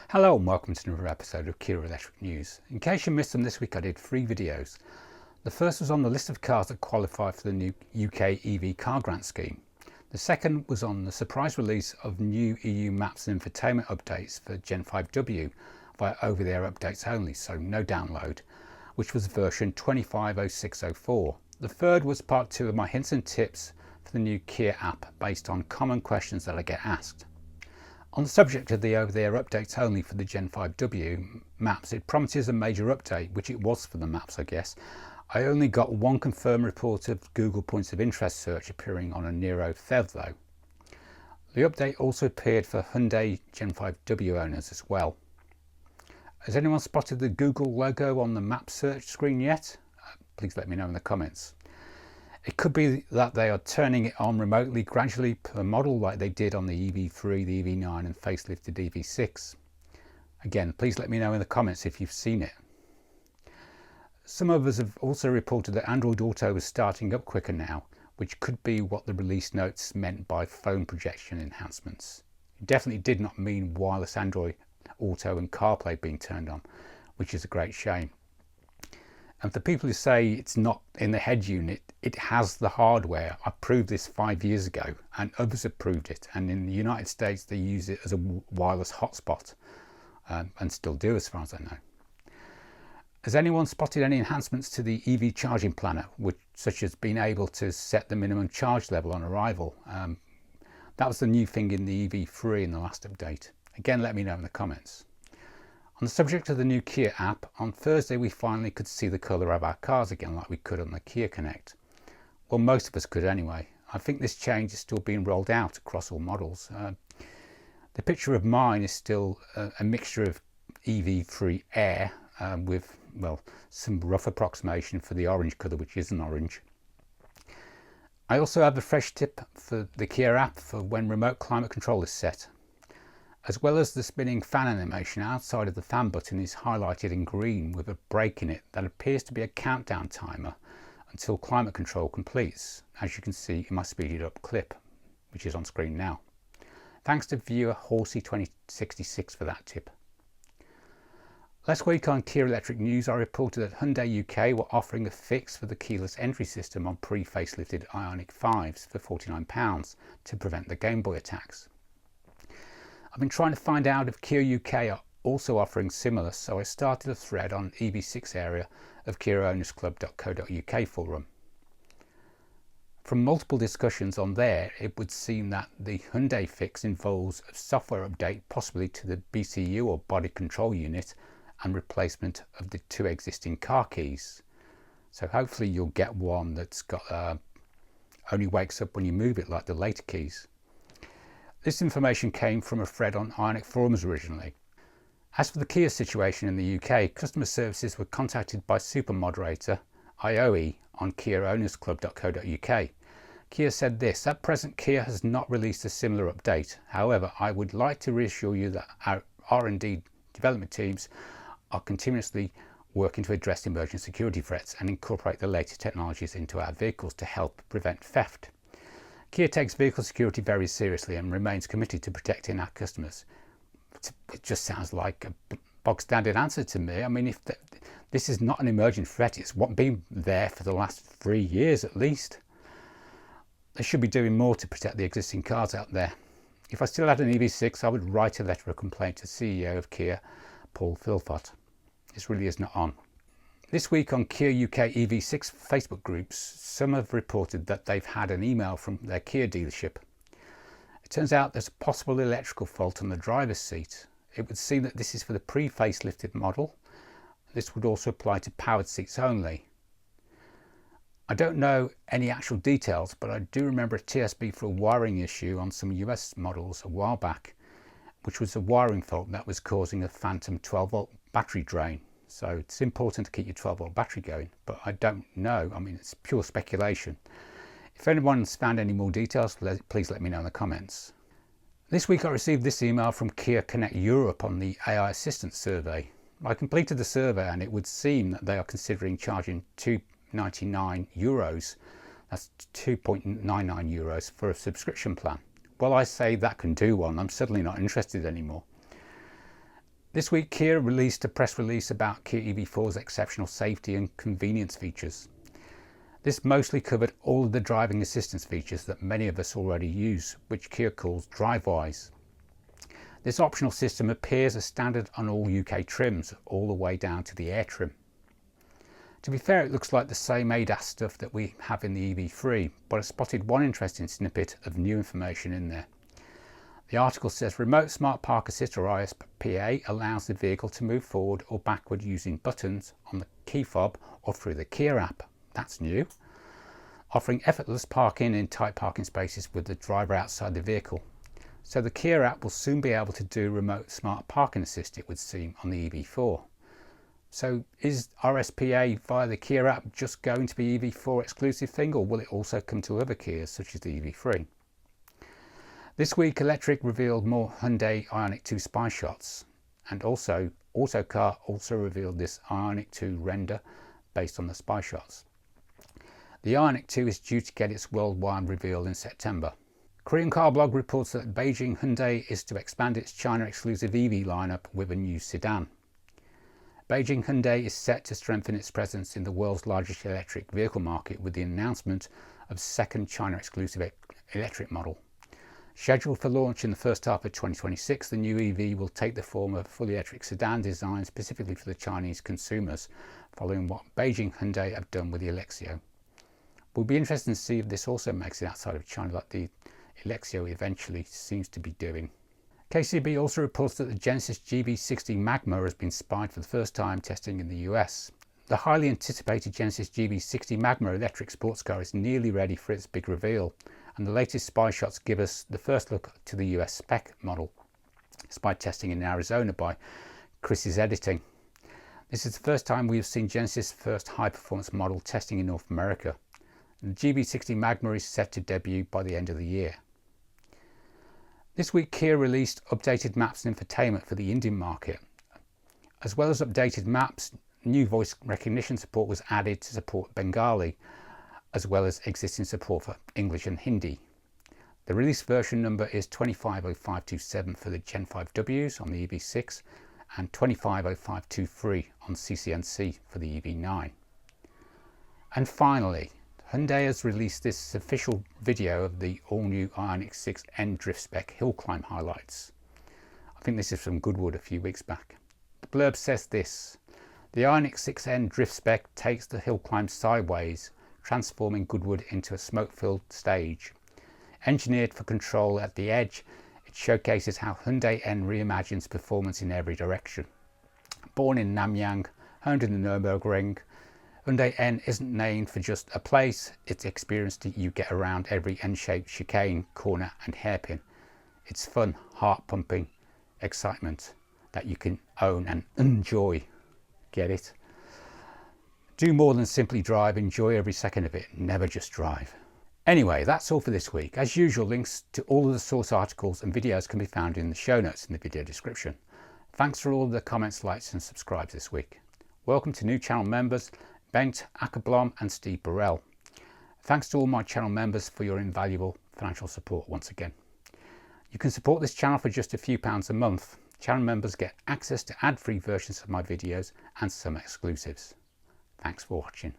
Hello and welcome to another episode of Kia Electric News. In case you missed them, this week I did 3 videos. The first was on the list of cars that qualify for the new UK EV car grant scheme. The second was on the surprise release of new EU Maps and infotainment updates for Gen 5W via over-the-air updates only, so no download, which was version 250604. The third was part 2 of my hints and tips for the new Kia app based on common questions that I get asked. On the subject of the over-the-air updates only for the Gen 5W maps, it promises a major update, which it was for the maps, I guess. I only got one confirmed report of Google Points of Interest search appearing on a Nero PHEV though. The update also appeared for Hyundai Gen 5W owners as well. Has anyone spotted the Google logo on the map search screen yet? Please let me know in the comments. It could be that they are turning it on remotely gradually per model like they did on the EV3, the EV9 and facelifted EV6. Again, please let me know in the comments if you've seen it. Some of us have also reported that Android Auto is starting up quicker now, which could be what the release notes meant by phone projection enhancements. It definitely did not mean wireless Android Auto and CarPlay being turned on, which is a great shame. And for people who say it's not in the head unit, it has the hardware. I proved this 5 years ago and others have proved it. And in the United States, they use it as a wireless hotspot and still do as far as I know. Has anyone spotted any enhancements to the EV charging planner, such as being able to set the minimum charge level on arrival? That was the new thing in the EV3 in the last update. Again, let me know in the comments. On the subject of the new Kia app, on Thursday we finally could see the colour of our cars again like we could on the Kia Connect. Well, most of us could anyway. I think this change is still being rolled out across all models. The picture of mine is still a mixture of EV3 Air with, well, some rough approximation for the orange colour, which isn't orange. I also have a fresh tip for the Kia app for when remote climate control is set. As well as the spinning fan animation, outside of the fan button is highlighted in green with a break in it that appears to be a countdown timer until climate control completes, as you can see in my speeded up clip, which is on screen now. Thanks to viewer Horsey2066 for that tip. Last week on Kia Electric News, I reported that Hyundai UK were offering a fix for the keyless entry system on pre-facelifted Ioniq 5s for £49 to prevent the Game Boy attacks. I've been trying to find out if Kia UK are also offering similar, so I started a thread on EV6 area of KiaOwnersClub.co.uk forum. From multiple discussions on there, it would seem that the Hyundai fix involves a software update possibly to the BCU or body control unit and replacement of the 2 existing car keys. So hopefully you'll get one that's got only wakes up when you move it like the later keys. This information came from a thread on Ioniq forums originally. As for the Kia situation in the UK, customer services were contacted by super moderator IOE on KiaOwnersClub.co.uk. Kia said this: at present Kia has not released a similar update. However, I would like to reassure you that our R&D development teams are continuously working to address emerging security threats and incorporate the latest technologies into our vehicles to help prevent theft. Kia takes vehicle security very seriously and remains committed to protecting our customers. It just sounds like a bog standard answer to me. I mean, if this is not an emerging threat, it's been there for the last 3 years at least. They should be doing more to protect the existing cars out there. If I still had an EV6, I would write a letter of complaint to CEO of Kia, Paul Philpott. This really is not on. This week on Kia UK EV6 Facebook groups, some have reported that they've had an email from their Kia dealership. It turns out there's a possible electrical fault on the driver's seat. It would seem that this is for the pre-facelifted model. This would also apply to powered seats only. I don't know any actual details, but I do remember a TSB for a wiring issue on some US models a while back, which was a wiring fault that was causing a phantom 12-volt battery drain. So it's important to keep your 12-volt battery going, but I don't know. I mean, it's pure speculation. If anyone's found any more details, please let me know in the comments. This week I received this email from Kia Connect Europe on the AI Assistance survey. I completed the survey and it would seem that they are considering charging €2.99, that's 2.99 euros for a subscription plan. Well, I say that can do one. I'm suddenly not interested anymore. This week Kia released a press release about Kia EV4's exceptional safety and convenience features. This mostly covered all of the driving assistance features that many of us already use, which Kia calls DriveWise. This optional system appears as standard on all UK trims, all the way down to the Air trim. To be fair, it looks like the same ADAS stuff that we have in the EV3, but I spotted one interesting snippet of new information in there. The article says Remote Smart Park Assist, or RSPA, allows the vehicle to move forward or backward using buttons on the key fob or through the Kia app. That's new. Offering effortless parking in tight parking spaces with the driver outside the vehicle. So the Kia app will soon be able to do Remote Smart Parking Assist, it would seem, on the EV4. So is RSPA via the Kia app just going to be EV4 exclusive thing, or will it also come to other Kias such as the EV3? This week Electric revealed more Hyundai Ioniq 2 spy shots, and also Autocar also revealed this Ioniq 2 render based on the spy shots. The Ioniq 2 is due to get its worldwide reveal in September. Korean car blog reports that Beijing Hyundai is to expand its China exclusive EV lineup with a new sedan. Beijing Hyundai is set to strengthen its presence in the world's largest electric vehicle market with the announcement of second China exclusive electric model. Scheduled for launch in the first half of 2026, the new EV will take the form of a fully electric sedan designed specifically for the Chinese consumers, following what Beijing Hyundai have done with the Elexio. We'll be interested to see if this also makes it outside of China like the Elexio eventually seems to be doing. KCB also reports that the Genesis GV60 Magma has been spied for the first time testing in the US. The highly anticipated Genesis GV60 Magma electric sports car is nearly ready for its big reveal, and the latest spy shots give us the first look to the US spec model, spy testing in Arizona by Chris's editing. This is the first time we have seen Genesis' first high-performance model testing in North America. The GV60 Magma is set to debut by the end of the year. This week Kia released updated maps and infotainment for the Indian market. As well as updated maps, new voice recognition support was added to support Bengali, as well as existing support for English and Hindi. The release version number is 250527 for the Gen 5Ws on the EV6 and 250523 on CCNC for the EV9. And finally, Hyundai has released this official video of the all-new Ioniq 6N drift spec hill climb highlights. I think this is from Goodwood a few weeks back. The blurb says this: the Ioniq 6N drift spec takes the hill climb sideways, transforming Goodwood into a smoke-filled stage. Engineered for control at the edge, it showcases how Hyundai N reimagines performance in every direction. Born in Namyang, honed in the Nürburgring, Hyundai N isn't named for just a place, it's the experience that you get around every N-shaped chicane, corner and hairpin. It's fun, heart-pumping excitement that you can own and enjoy. Get it? Do more than simply drive, enjoy every second of it, never just drive. Anyway, that's all for this week. As usual, links to all of the source articles and videos can be found in the show notes in the video description. Thanks for all of the comments, likes and subscribes this week. Welcome to new channel members, Bengt Ackerblom and Steve Burrell. Thanks to all my channel members for your invaluable financial support once again. You can support this channel for just a few pounds a month. Channel members get access to ad-free versions of my videos and some exclusives. Thanks for watching.